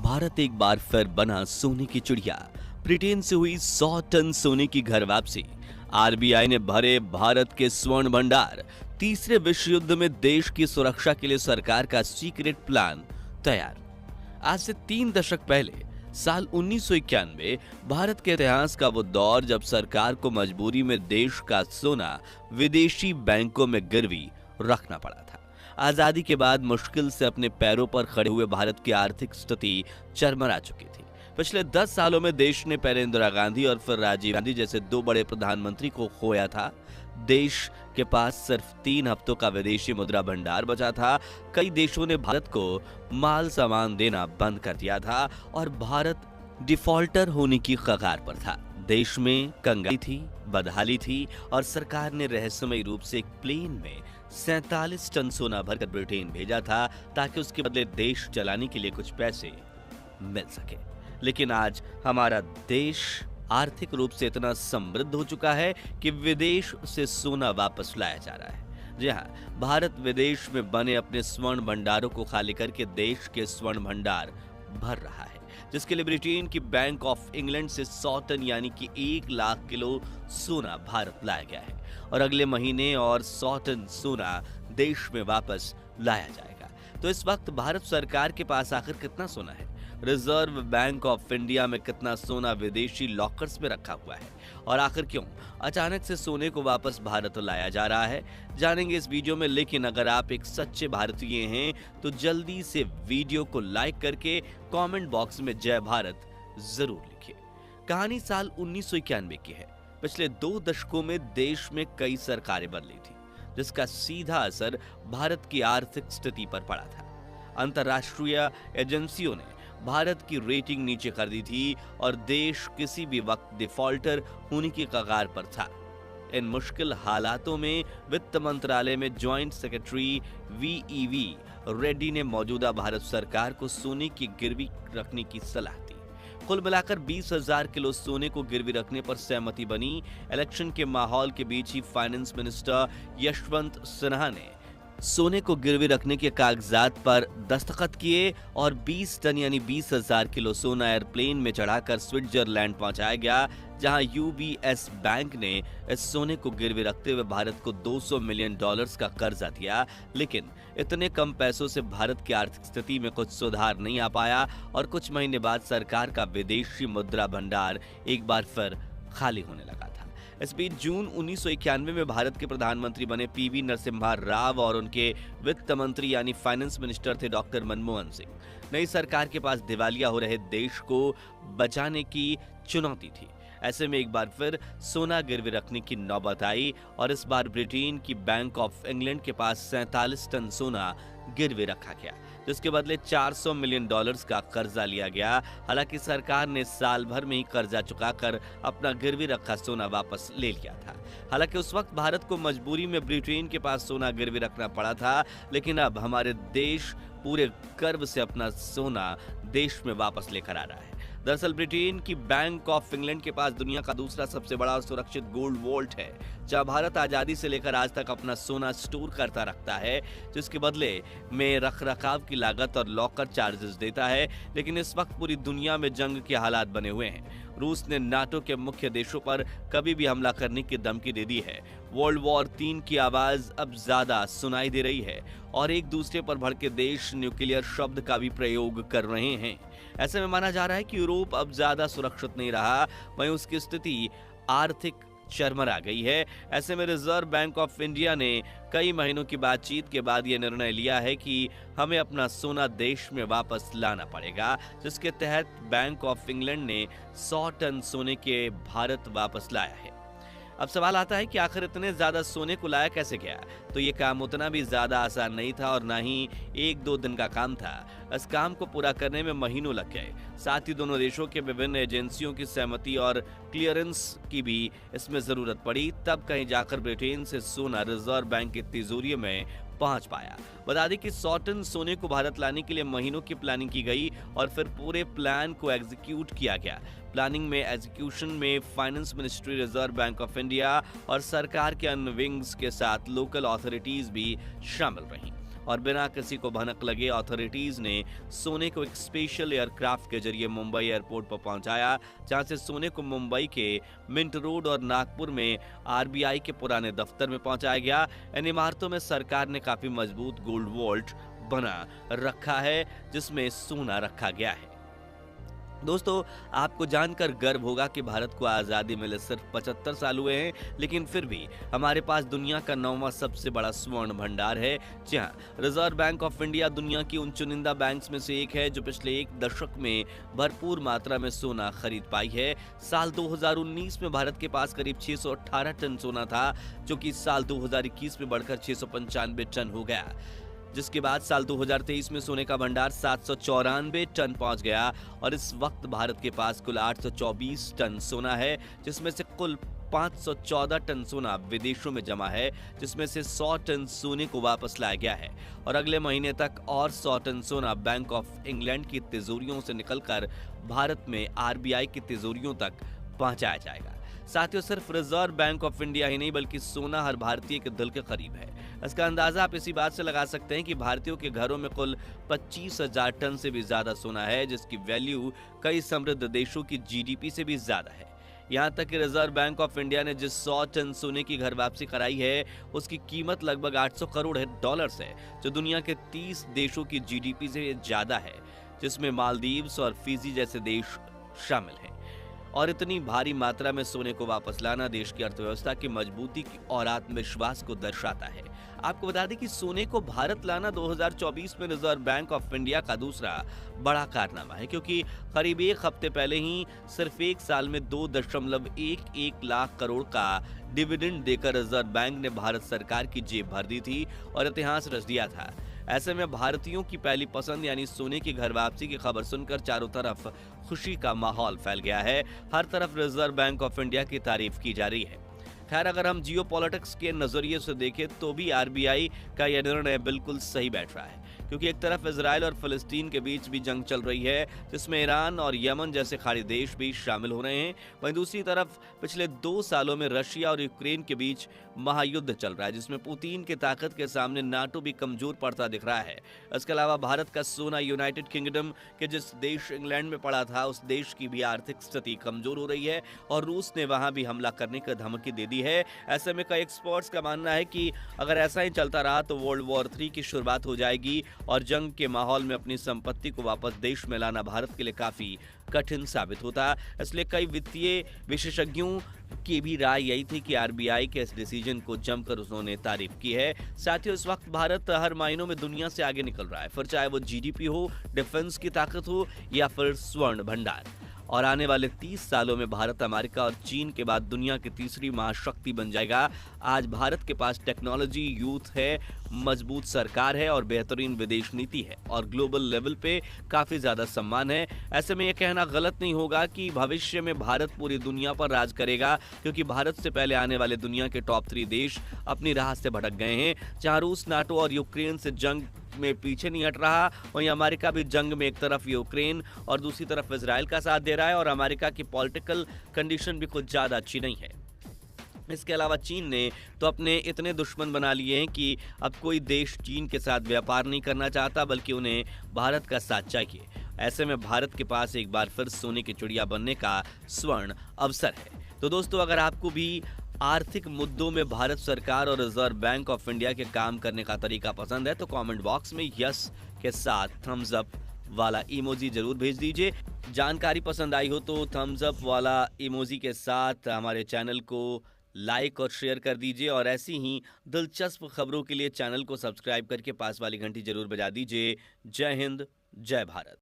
भारत एक बार फिर बना सोने की चिड़िया। ब्रिटेन से हुई 100 टन सोने की घर वापसी। आरबीआई ने भरे भारत के स्वर्ण भंडार। तीसरे विश्व युद्ध में देश की सुरक्षा के लिए सरकार का सीक्रेट प्लान तैयार। आज से 3 दशक पहले साल 1991 भारत के इतिहास का वो दौर जब सरकार को मजबूरी में देश का सोना विदेशी बैंकों में गिरवी रखना पड़ा था। आजादी के बाद मुश्किल से अपने पैरों पर खड़े हुए भारत की आर्थिक स्थिति चरमरा चुकी थी। पिछले 10 सालों में देश ने पहले इंदिरा गांधी और फिर राजीव गांधी जैसे 2 बड़े प्रधानमंत्री को खोया था। देश के पास सिर्फ 3 हफ्तों का विदेशी मुद्रा भंडार बचा था। कई देशों ने भारत को माल सामान देना बंद कर दिया था और भारत डिफॉल्टर होने की कगार पर था। देश में कंगाली थी, बदहाली थी और सरकार ने रहस्यमयी रूप से एक प्लेन में 47 टन सोना भरकर ब्रिटेन भेजा था ताकि उसके बदले देश चलाने के लिए कुछ पैसे मिल सके। लेकिन आज हमारा देश आर्थिक रूप से इतना समृद्ध हो चुका है कि विदेश से सोना वापस लाया जा रहा है। जी हाँ, भारत विदेश में बने अपने स्वर्ण भंडारों को खाली करके देश के स्वर्ण भंडार भर रहा है, जिसके लिए ब्रिटेन की बैंक ऑफ इंग्लैंड से 100 टन यानी कि 1 लाख किलो सोना भारत लाया गया है और अगले महीने और 100 टन सोना देश में वापस लाया जाएगा। तो इस वक्त भारत सरकार के पास आखिर कितना सोना है? रिजर्व बैंक ऑफ इंडिया में कितना सोना विदेशी लॉकर्स में रखा हुआ है और आखिर क्यों अचानक से सोने को वापस भारत लाया जा रहा है, जानेंगे इस वीडियो में। लेकिन अगर आप एक सच्चे भारतीय हैं तो जल्दी से वीडियो को लाइक करके कमेंट बॉक्स में जय भारत जरूर लिखिए। कहानी साल 1991 की है। पिछले 2 दशकों में देश में कई सरकारें बदली थी, जिसका सीधा असर भारत की आर्थिक स्थिति पर पड़ा था। अंतर्राष्ट्रीय एजेंसियों ने भारत की रेटिंग नीचे कर दी थी और देश किसी भी वक्त डिफॉल्टर होने की कगार पर था। इन मुश्किल हालातों में वित्त मंत्रालय में जॉइंट सेक्रेटरी वीईवी रेड्डी ने मौजूदा भारत सरकार को सोने की गिरवी रखने की सलाह दी। कुल मिलाकर 20,000 किलो सोने को गिरवी रखने पर सहमति बनी। इलेक्शन के माहौल के बीच ही फाइनेंस मिनिस्टर यशवंत सिन्हा ने सोने को गिरवी रखने के कागजात पर दस्तखत किए और 20 टन यानी 20,000 किलो सोना एयरप्लेन में चढ़ाकर स्विट्जरलैंड पहुंचाया गया, जहां यूबीएस बैंक ने इस सोने को गिरवी रखते हुए भारत को $200 मिलियन का कर्जा दिया। लेकिन इतने कम पैसों से भारत की आर्थिक स्थिति में कुछ सुधार नहीं आ पाया और कुछ महीने बाद सरकार का विदेशी मुद्रा भंडार एक बार फिर खाली होने लगा था। इस बीच जून 1991 में भारत के प्रधानमंत्री बने पीवी नरसिम्हा राव और उनके वित्त मंत्री यानी फाइनेंस मिनिस्टर थे डॉक्टर मनमोहन सिंह। नई सरकार के पास दिवालिया हो रहे देश को बचाने की चुनौती थी। ऐसे में एक बार फिर सोना गिरवी रखने की नौबत आई और इस बार ब्रिटेन की बैंक ऑफ इंग्लैंड के पास 47 टन सोना गिरवी रखा गया, जिसके बदले $400 मिलियन का कर्जा लिया गया। हालांकि सरकार ने साल भर में ही कर्जा चुकाकर अपना गिरवी रखा सोना वापस ले लिया था। हालांकि उस वक्त भारत को मजबूरी में ब्रिटेन के पास सोना गिरवी रखना पड़ा था, लेकिन अब हमारे देश पूरे गर्व से अपना सोना देश में वापस लेकर आ रहा है। दरअसल ब्रिटेन की बैंक ऑफ इंग्लैंड के पास दुनिया का दूसरा सबसे बड़ा सुरक्षित गोल्ड वॉल्ट है, जहां भारत आजादी से लेकर आज तक अपना सोना स्टोर करता रखता है, जिसके बदले में रखरखाव की लागत और लॉकर चार्जेस देता है। लेकिन इस वक्त पूरी दुनिया में जंग के हालात बने हुए हैं। रूस ने नाटो के मुख्य देशों पर कभी भी हमला करने की धमकी दे दी है। वर्ल्ड वॉर 3 की आवाज अब ज्यादा सुनाई दे रही है और एक दूसरे पर भड़के देश न्यूक्लियर शब्द का भी प्रयोग कर रहे हैं। ऐसे में माना जा रहा है कि यूरोप अब ज्यादा सुरक्षित नहीं रहा, वहीं उसकी स्थिति आर्थिक चरमरा गई है। ऐसे में रिजर्व बैंक ऑफ इंडिया ने कई महीनों की बातचीत के बाद यह निर्णय लिया है कि हमें अपना सोना देश में वापस लाना पड़ेगा, जिसके तहत बैंक ऑफ इंग्लैंड ने 100 टन सोने के भारत वापस लाया है। अब सवाल आता है कि आखिर इतने ज्यादा सोने को लाया कैसे गया? तो ये काम उतना भी ज्यादा आसान नहीं था और ना ही 1-2 दिन का काम था। इस काम को पूरा करने में महीनों लग गए। साथ ही दोनों देशों के विभिन्न एजेंसियों की सहमति और क्लियरेंस की भी इसमें जरूरत पड़ी। तब कहीं जाकर ब्रिटेन से सोना रिजर्व बैंक की तिजोरी में पहुंच पाया। बता दें कि 100 टन सोने को भारत लाने के लिए महीनों की प्लानिंग की गई और फिर पूरे प्लान को एग्जीक्यूट किया गया। प्लानिंग में एग्जीक्यूशन में finance ministry, reserve bank of India और सरकार के अन्य विंग्स के साथ लोकल अथॉरिटीज भी शामिल रहीं। और बिना किसी को भनक लगे अथॉरिटीज ने सोने को एक स्पेशल एयरक्राफ्ट के जरिए मुंबई एयरपोर्ट पर पहुंचाया, जहां से सोने को मुंबई के मिंट रोड और नागपुर में आरबीआई के पुराने दफ्तर में पहुंचाया गया। इन इमारतों में सरकार ने काफी मजबूत गोल्ड वॉल्ट बना रखा है, जिसमें सोना रखा गया है। दोस्तों, आपको जानकर गर्व होगा कि भारत को आजादी मिले सिर्फ 75 साल हुए हैं, लेकिन फिर भी हमारे पास दुनिया का 9वां सबसे बड़ा स्वर्ण भंडार है। जी हाँ, रिजर्व बैंक ऑफ इंडिया दुनिया की उन चुनिंदा बैंक्स में से एक है जो पिछले एक दशक में भरपूर मात्रा में सोना खरीद पाई है। साल 2019 में भारत के पास करीब 618 टन सोना था, जो कि साल 2021 में बढ़कर 695 टन हो गया, जिसके बाद साल 2023 में सोने का भंडार 794 टन पहुंच गया और इस वक्त भारत के पास कुल 824 टन सोना है, जिसमें से कुल 514 टन सोना विदेशों में जमा है, जिसमें से 100 टन सोने को वापस लाया गया है और अगले महीने तक और 100 टन सोना बैंक ऑफ इंग्लैंड की तिजोरियों से निकलकर भारत में आरबीआई की तिजोरियों तक पहुंचाया जाएगा। साथियों, सिर्फ रिजर्व बैंक ऑफ इंडिया ही नहीं बल्कि सोना हर भारतीय के दिल के करीब है। इसका अंदाजा आप इसी बात से लगा सकते हैं कि भारतीयों के घरों में कुल 25,000 टन से भी ज्यादा सोना है, जिसकी वैल्यू कई समृद्ध देशों की जीडीपी से भी ज्यादा है। यहाँ तक कि रिजर्व बैंक ऑफ इंडिया ने जिस 100 टन सोने की घर वापसी कराई है, उसकी कीमत लगभग 800 करोड़ डॉलर्स है, जो दुनिया के 30 देशों की जीडीपी से ज्यादा है, जिसमें मालदीव्स और फिजी जैसे देश शामिल हैं। और इतनी भारी मात्रा में सोने को वापस लाना देश की अर्थव्यवस्था की मजबूती और आत्मविश्वास को दर्शाता है। आपको बता दें कि सोने को भारत लाना 2024 में रिजर्व बैंक ऑफ इंडिया का दूसरा बड़ा कारनामा है, क्योंकि करीब एक हफ्ते पहले ही सिर्फ एक साल में 2.11 लाख करोड़ का डिविडेंड देकर रिजर्व बैंक ने भारत सरकार की जेब भर दी थी और इतिहास रच दिया था। ऐसे में भारतीयों की पहली पसंद यानी सोने की घर वापसी की खबर सुनकर चारों तरफ खुशी का माहौल फैल गया है। हर तरफ रिजर्व बैंक ऑफ इंडिया की तारीफ की जा रही है। खैर, अगर हम जियोपॉलिटिक्स के नजरिए से देखें तो भी आरबीआई का यह निर्णय बिल्कुल सही बैठ रहा है, क्योंकि एक तरफ इजराइल और फिलिस्तीन के बीच भी जंग चल रही है, जिसमें ईरान और यमन जैसे खाड़ी देश भी शामिल हो रहे हैं। वहीं दूसरी तरफ पिछले 2 सालों में रशिया और यूक्रेन के बीच महायुद्ध चल रहा है, जिसमें पुतिन की ताकत के सामने नाटो भी कमजोर पड़ता दिख रहा है। इसके अलावा भारत का सोना यूनाइटेड किंगडम के जिस देश इंग्लैंड में पड़ा था, उस देश की भी आर्थिक स्थिति कमजोर हो रही है और रूस ने वहां भी हमला करने की धमकी दे दी है। ऐसे में कई एक्सपर्ट्स का मानना है कि अगर ऐसा ही चलता रहा तो वर्ल्ड वॉर 3 की शुरुआत हो जाएगी और जंग के माहौल में अपनी संपत्ति को वापस देश में लाना भारत के लिए काफी कठिन साबित होता। इसलिए कई वित्तीय विशेषज्ञों की भी राय यही थी कि आरबीआई के इस डिसीजन को जमकर उन्होंने तारीफ की है। साथियों, इस वक्त भारत हर मायनों में दुनिया से आगे निकल रहा है, फिर चाहे वो जीडीपी हो, डिफेंस की ताकत हो या फिर स्वर्ण भंडार। और आने वाले 30 सालों में भारत अमेरिका और चीन के बाद दुनिया की तीसरी महाशक्ति बन जाएगा। आज भारत के पास टेक्नोलॉजी, यूथ है, मजबूत सरकार है और बेहतरीन विदेश नीति है और ग्लोबल लेवल पे काफी ज्यादा सम्मान है। ऐसे में यह कहना गलत नहीं होगा कि भविष्य में भारत पूरी दुनिया पर राज करेगा, क्योंकि भारत से पहले आने वाले दुनिया के टॉप 3 देश अपनी राह से भटक गए हैं। जहां रूस, नाटो और यूक्रेन से जंग में पीछे नहीं हट रहा, वहीं अमेरिका भी जंग में एक तरफ यूक्रेन और दूसरी तरफ इजराइल का साथ दे रहा है और अमेरिका की पॉलिटिकल कंडीशन भी कुछ ज्यादा अच्छी नहीं है। इसके अलावा चीन ने तो अपने इतने दुश्मन बना लिए हैं कि अब कोई देश चीन के साथ व्यापार नहीं करना चाहता, बल्कि उन्हें भारत का साथ चाहिए। ऐसे में भारत के पास एक बार फिर सोने की चिड़िया बनने का स्वर्ण अवसर है। तो दोस्तों, अगर आपको भी आर्थिक मुद्दों में भारत सरकार और रिजर्व बैंक ऑफ इंडिया के काम करने का तरीका पसंद है तो कमेंट बॉक्स में यस के साथ थम्स अप वाला इमोजी जरूर भेज दीजिए। जानकारी पसंद आई हो तो थम्स अप वाला इमोजी के साथ हमारे चैनल को लाइक और शेयर कर दीजिए और ऐसी ही दिलचस्प खबरों के लिए चैनल को सब्सक्राइब करके पास वाली घंटी जरूर बजा दीजिए। जय हिंद, जय भारत।